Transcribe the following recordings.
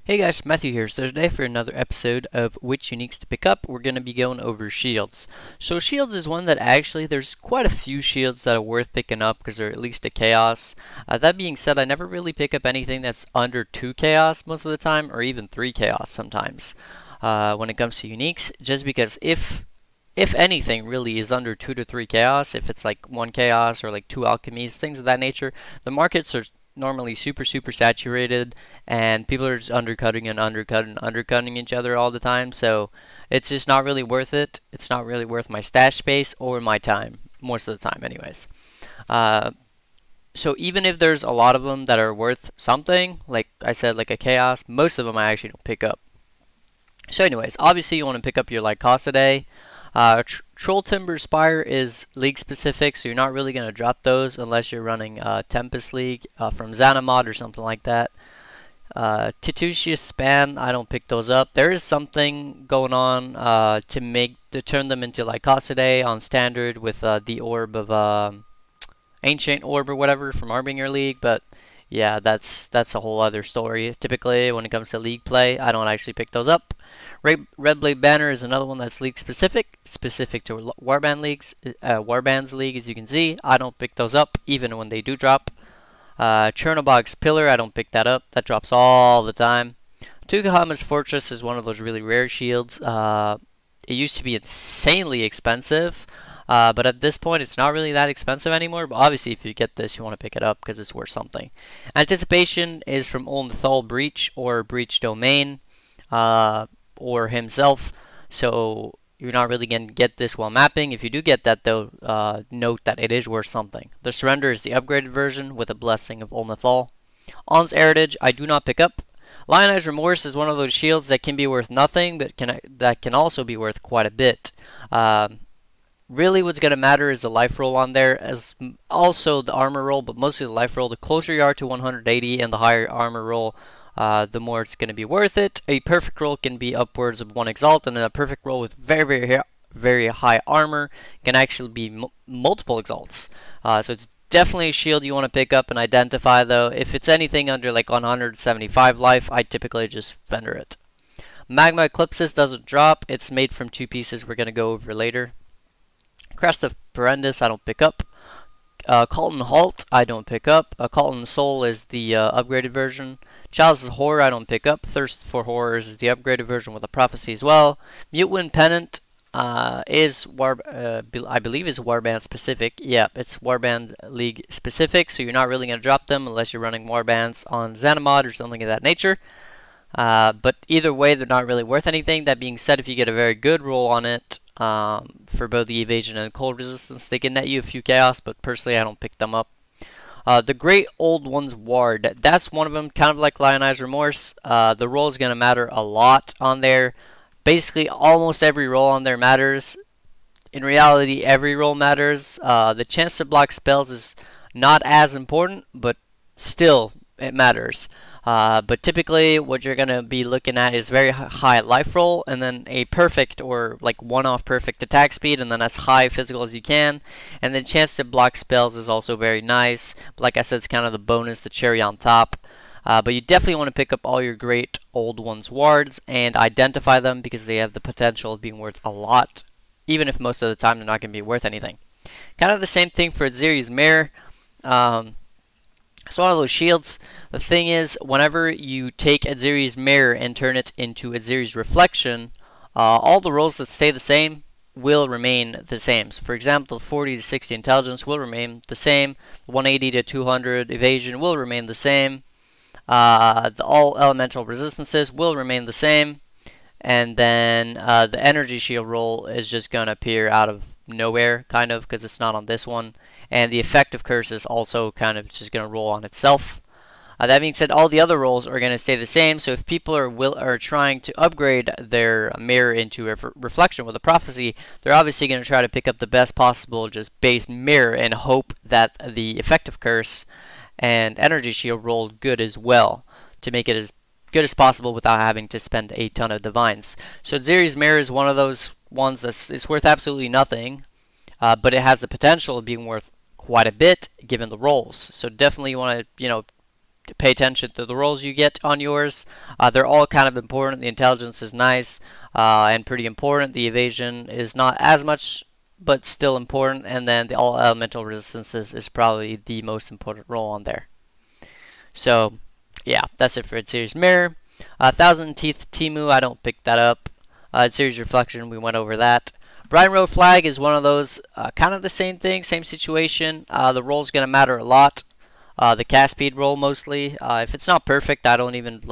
Hey guys, Matthew here. So today for another episode of which uniques to pick up, we're going to be going over shields. So shields is one that actually there's quite a few shields that are worth picking up because they're at least a chaos. That being said, I never really pick up anything that's under 2 chaos most of the time or even 3 chaos sometimes when it comes to uniques, just because if anything really is under 2 to 3 chaos, if it's like 1 chaos or like 2 alchemies, things of that nature, the markets are normally super saturated and people are just undercutting each other all the time, so it's just not really worth it. It's not really worth my stash space or my time most of the time anyways. uh, so even if there's a lot of them that are worth something, like I said, like a chaos, most of them I actually don't pick up. So anyways, obviously you want to pick up your Lycosidea. Troll Timber Spire is league specific, so you're not really going to drop those unless you're running Tempest League from Xanamod or something like that. Titusius Span, I don't pick those up. There is something going on to turn them into Lycosidea on standard with the orb of Ancient Orb or whatever from Harbinger League, but yeah, that's a whole other story. Typically, when it comes to league play, I don't actually pick those up. Red Blade Banner is another one that's league specific to Warband leagues, Warbands League, as you can see. I don't pick those up, even when they do drop. Chernobog's Pillar, I don't pick that up. That drops all the time. Tugahama's Fortress is one of those really rare shields. It used to be insanely expensive, but at this point it's not really that expensive anymore. But obviously if you get this, you want to pick it up because it's worth something. Anticipation is from Ulnathal Breach or Breach Domain, or himself, so you're not really going to get this while mapping. If you do get that though, note that it is worth something. The Surrender is the upgraded version with a blessing of Ulnathal. On's Heritage I do not pick up. Lionized Remorse is one of those shields that can be worth nothing, but that can also be worth quite a bit. Really what's going to matter is the life roll on there, as also the armor roll, but mostly the life roll. The closer you are to 180 and the higher armor roll, the more it's going to be worth it. A perfect roll can be upwards of 1 exalt, and a perfect roll with very high armor can actually be multiple exalts. So it's definitely a shield you want to pick up and identify, though. If it's anything under like 175 life, I typically just vendor it. Magma Eclipses doesn't drop. It's made from 2 pieces we're going to go over later. Crest of Perendus I don't pick up. Calton Halt I don't pick up. Calton Soul is the upgraded version. Chalice of Horror I don't pick up. Thirst for Horrors is the upgraded version with a prophecy as well. Mutwind Pennant is I believe is Warband specific. Yeah, it's Warband League specific, so you're not really going to drop them unless you're running Warbands on Xanamod or something of that nature. But either way, they're not really worth anything. That being said, if you get a very good roll on it, for both the evasion and cold resistance, they can net you a few chaos, but personally I don't pick them up. The Great Old One's Ward, that's one of them, kind of like Lionized Remorse. The roll is going to matter a lot on there. Basically, almost every roll on there matters. In reality, every roll matters. The chance to block spells is not as important, but still, it matters. But typically what you're going to be looking at is very high life roll, and then a perfect or like one-off perfect attack speed, and then as high physical as you can. And the chance to block spells is also very nice. But like I said, it's kind of the bonus, the cherry on top. But you definitely want to pick up all your Great Old Ones wards and identify them, because they have the potential of being worth a lot, even if most of the time they're not going to be worth anything. Kind of the same thing for Adziri's Mirror. It's one of those shields. The thing is, whenever you take Adziri's Mirror and turn it into Adziri's Reflection, all the rolls that stay the same will remain the same. So for example, the 40 to 60 intelligence will remain the same. The 180 to 200 evasion will remain the same. All elemental resistances will remain the same. And then the energy shield roll is just going to appear out of nowhere, kind of, because it's not on this one. And the effective curse is also kind of just going to roll on itself. That being said, all the other rolls are going to stay the same. So if people are trying to upgrade their mirror into a reflection with a prophecy, they're obviously going to try to pick up the best possible just base mirror and hope that the effective curse and energy shield roll good as well, to make it as good as possible without having to spend a ton of divines. So Adziri's Mirror is one of those ones that's worth absolutely nothing, but it has the potential of being worth quite a bit given the rolls. So definitely you want to, pay attention to the rolls you get on yours. They're all kind of important. The intelligence is nice and pretty important. The evasion is not as much, but still important. And then the all elemental resistances is probably the most important roll on there. So yeah, that's it for Ed Series Mirror. Thousand Teeth Timu, I don't pick that up. Ed Series Reflection, we went over that. Brian Road Flag is one of those, kind of the same thing, same situation. The roll's going to matter a lot. The cast speed roll mostly. If it's not perfect, I don't even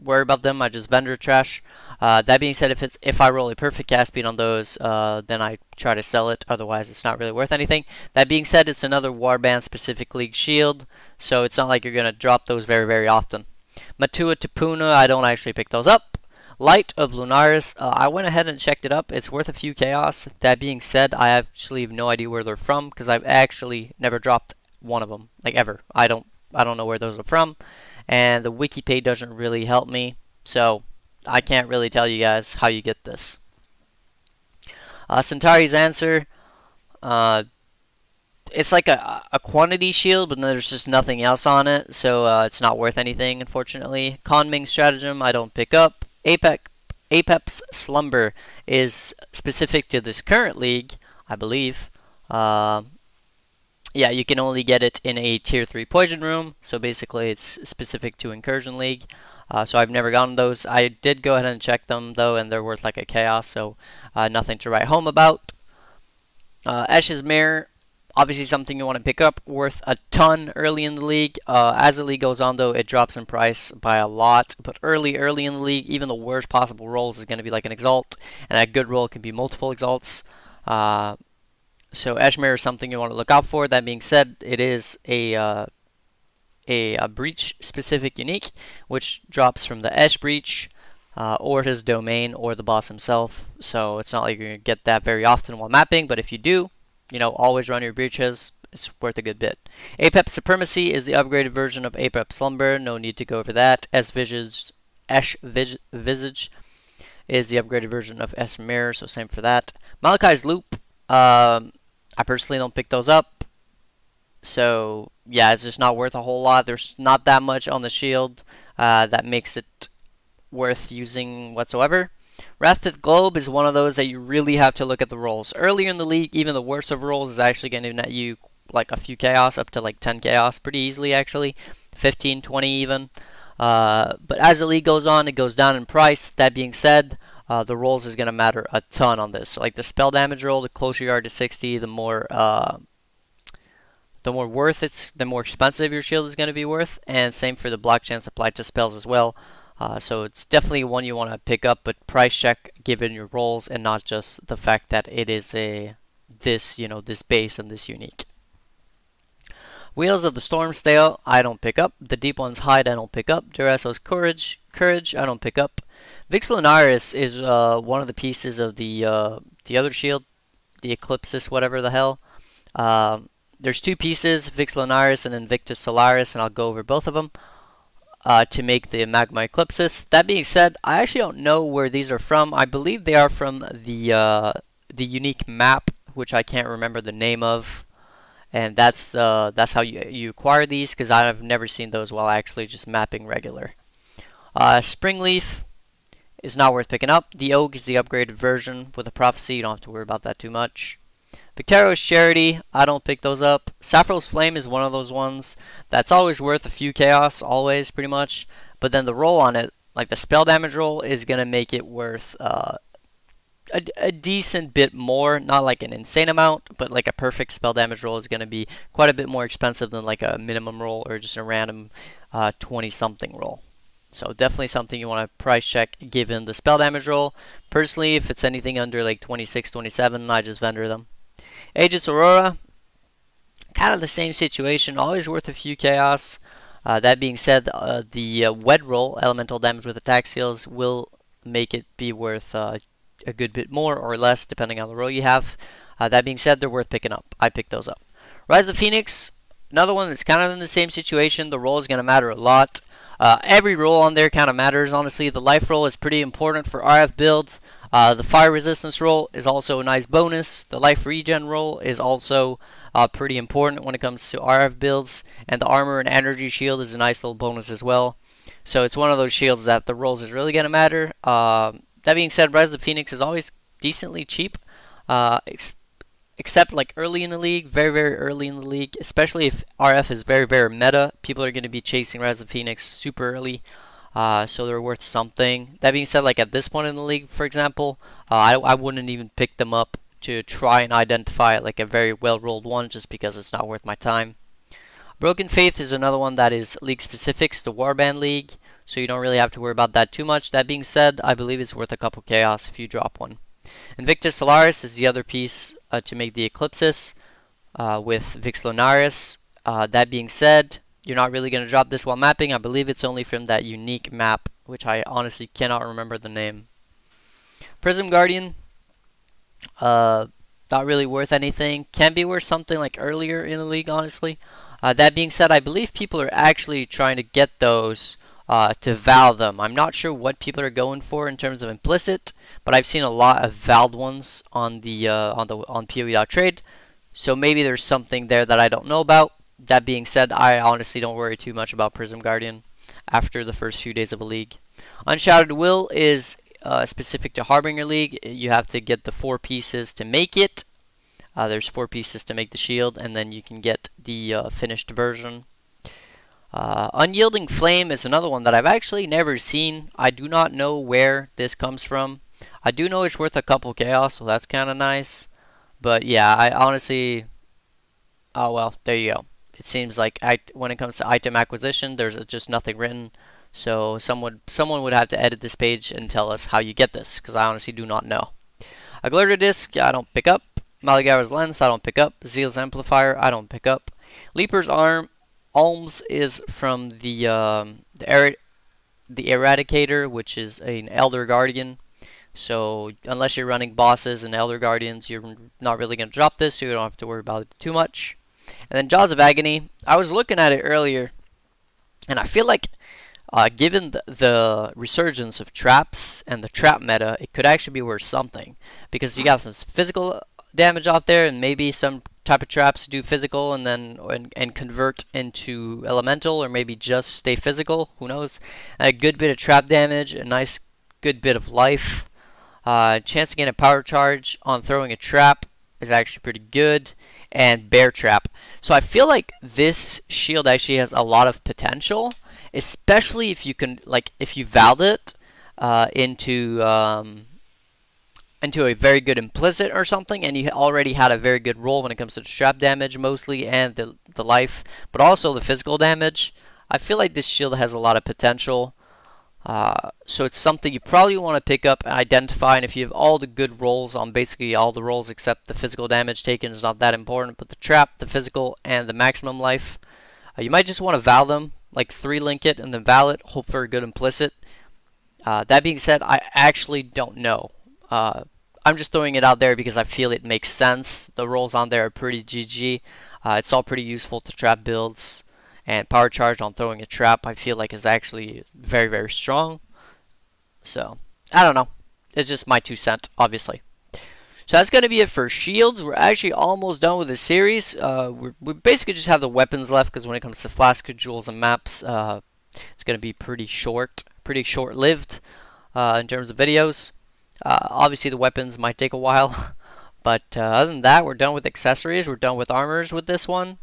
worry about them. I just vendor trash. That being said, if I roll a perfect cast speed on those, then I try to sell it. Otherwise, it's not really worth anything. That being said, it's another Warband specific league shield, so it's not like you're going to drop those very, very often. Matua Tapuna, I don't actually pick those up. Light of Lunaris, I went ahead and checked it up. It's worth a few chaos. That being said, I actually have no idea where they're from because I've actually never dropped one of them, ever. I don't know where those are from, and the wiki page doesn't really help me, so I can't really tell you guys how you get this. Centauri's Answer, it's like a quantity shield, but there's just nothing else on it, so it's not worth anything, unfortunately. Conming Stratagem, I don't pick up. Apex Slumber is specific to this current league, I believe. Yeah, you can only get it in a tier 3 poison room, so basically it's specific to Incursion League. So I've never gotten those. I did go ahead and check them though, and they're worth like a chaos, so nothing to write home about. Ash's Mirror, obviously something you want to pick up, worth a ton early in the league. As the league goes on though, it drops in price by a lot, but early in the league, even the worst possible rolls is going to be like an Exalt, and a good roll can be multiple Exalts. So Ash Mirror is something you want to look out for. That being said, it is a breach specific unique, which drops from the Ash Breach, or his domain, or the boss himself. So it's not like you're going to get that very often while mapping, but if you do, always run your breaches. It's worth a good bit. Apex Supremacy is the upgraded version of Apex Slumber. No need to go over that. Visage is the upgraded version of S Mirror, so same for that. Malachi's Loop, I personally don't pick those up. So yeah, it's just not worth a whole lot. There's not that much on the shield that makes it worth using whatsoever. Wrathpith Globe is one of those that you really have to look at the rolls. Earlier in the league, even the worst of rolls is actually going to net you like a few chaos, up to like 10 chaos pretty easily actually. 15, 20 even. But as the league goes on, it goes down in price. That being said, the rolls is going to matter a ton on this. So like the spell damage roll, the closer you are to 60, the more worth the more expensive your shield is going to be worth, and same for the block chance applied to spells as well. So it's definitely one you want to pick up, but price check given your rolls and not just the fact that it is this base and this unique. Wheels of the Stormstale, I don't pick up. The Deep One's Hide, I don't pick up. Duraso's Courage, I don't pick up. Vix Lunaris is one of the pieces of the other shield, the Eclipsis, whatever the hell. There's two pieces, Vix Lunaris and Invictus Solaris, and I'll go over both of them to make the Magma Eclipsis. That being said, I actually don't know where these are from. I believe they are from the unique map, which I can't remember the name of. And that's how you acquire these, because I've never seen those while actually just mapping regular. Springleaf is not worth picking up. The Oak is the upgraded version with a Prophecy. You don't have to worry about that too much. Victario's Charity, I don't pick those up. Sapphiro's Flame is one of those ones that's always worth a few chaos, always pretty much. But then the roll on it, like the spell damage roll, is going to make it worth a decent bit more. Not like an insane amount, but like a perfect spell damage roll is going to be quite a bit more expensive than like a minimum roll or just a random 20-something roll. So definitely something you want to price check given the spell damage roll. Personally, if it's anything under like 26, 27, I just vendor them. Aegis Aurora, kind of the same situation, always worth a few chaos. That being said, the Wed roll, elemental damage with attack skills, will make it be worth a good bit more or less depending on the roll you have. That being said, they're worth picking up. I picked those up. Rise of Phoenix, another one that's kind of in the same situation. The roll is going to matter a lot. Every roll on there kind of matters, honestly. The life roll is pretty important for RF builds. The fire resistance roll is also a nice bonus. The life regen roll is also pretty important when it comes to RF builds, and the armor and energy shield is a nice little bonus as well. So it's one of those shields that the rolls is really going to matter. That being said, Rise of the Phoenix is always decently cheap, except like early in the league, very early in the league, especially if RF is very meta. People are going to be chasing Rise of the Phoenix super early, so they're worth something. That being said, like at this point in the league, for example, I wouldn't even pick them up to try and identify like a very well rolled one, just because it's not worth my time. Broken Faith is another one that is league specific. It's the Warband League, so you don't really have to worry about that too much. That being said, I believe it's worth a couple chaos if you drop one. Invictus Solaris is the other piece to make the Eclipsis with Vix Lunaris. That being said, you're not really going to drop this while mapping. I believe it's only from that unique map, which I honestly cannot remember the name. Prism Guardian, not really worth anything. Can be worth something like earlier in the league, honestly. That being said, I believe people are actually trying to get those to Val them. I'm not sure what people are going for in terms of implicit, but I've seen a lot of Valed ones on the on PoE.trade, so maybe there's something there that I don't know about. That being said, I honestly don't worry too much about Prism Guardian after the first few days of a league. Unshadowed Will is specific to Harbinger League. You have to get the 4 pieces to make it. There's 4 pieces to make the shield, and then you can get the finished version. Unyielding Flame is another one that I've actually never seen. I do not know where this comes from. I do know it's worth a couple chaos, so that's kind of nice. But yeah, I honestly... Oh well, there you go. It seems like when it comes to item acquisition, there's just nothing written. So someone would have to edit this page and tell us how you get this, because I honestly do not know. A Glitter Disc, I don't pick up. Maligara's Lens, I don't pick up. Zeal's Amplifier, I don't pick up. Leaper's Alms is from the Eradicator, which is an Elder Guardian. So unless you're running bosses and Elder Guardians, you're not really going to drop this, so you don't have to worry about it too much. And then Jaws of Agony, I was looking at it earlier, and I feel like given the resurgence of traps and the trap meta, it could actually be worth something, because you got some physical damage out there, and maybe some type of traps do physical and then convert into elemental, or maybe just stay physical, who knows. A good bit of trap damage, a nice good bit of life, chance to gain a power charge on throwing a trap is actually pretty good, and bear trap. So I feel like this shield actually has a lot of potential, especially if you can, like, if you valed it into a very good implicit or something, and you already had a very good roll when it comes to the trap damage mostly, and the life, but also the physical damage. I feel like this shield has a lot of potential. So it's something you probably want to pick up and identify, and if you have all the good rolls on basically all the rolls except the physical damage taken is not that important, but the trap, the physical, and the maximum life, you might just want to val them, like 3-link it and then val it, hope for a good implicit. That being said, I actually don't know. I'm just throwing it out there because I feel it makes sense. The rolls on there are pretty GG. It's all pretty useful to trap builds. And power charge on throwing a trap, I feel like, is actually very strong. So, I don't know. It's just my 2 cents, obviously. So that's going to be it for shields. We're actually almost done with the series. We basically just have the weapons left, because when it comes to flask, jewels, and maps, it's going to be pretty short-lived in terms of videos. Obviously, the weapons might take a while. But other than that, we're done with accessories. We're done with armors with this one.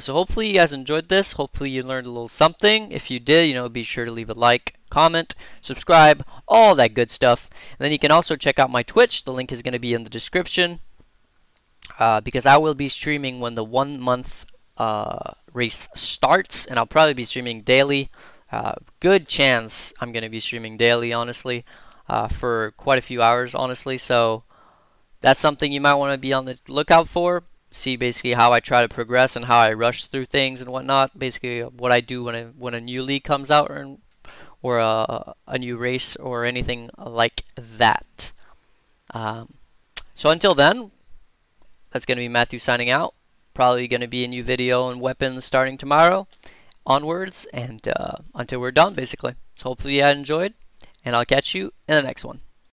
So hopefully you guys enjoyed this. Hopefully you learned a little something. If you did, be sure to leave a like, comment, subscribe, all that good stuff. And then you can also check out my Twitch. The link is going to be in the description. Because I will be streaming when the 1-month race starts. And I'll probably be streaming daily. Good chance I'm going to be streaming daily, honestly. For quite a few hours, honestly. So that's something you might want to be on the lookout for. See basically how I try to progress and how I rush through things and whatnot. Basically what I do when a new league comes out, or a new race or anything like that. So until then, that's going to be Matthew signing out. Probably going to be a new video on weapons starting tomorrow onwards, and until we're done basically. So hopefully you enjoyed, and I'll catch you in the next one.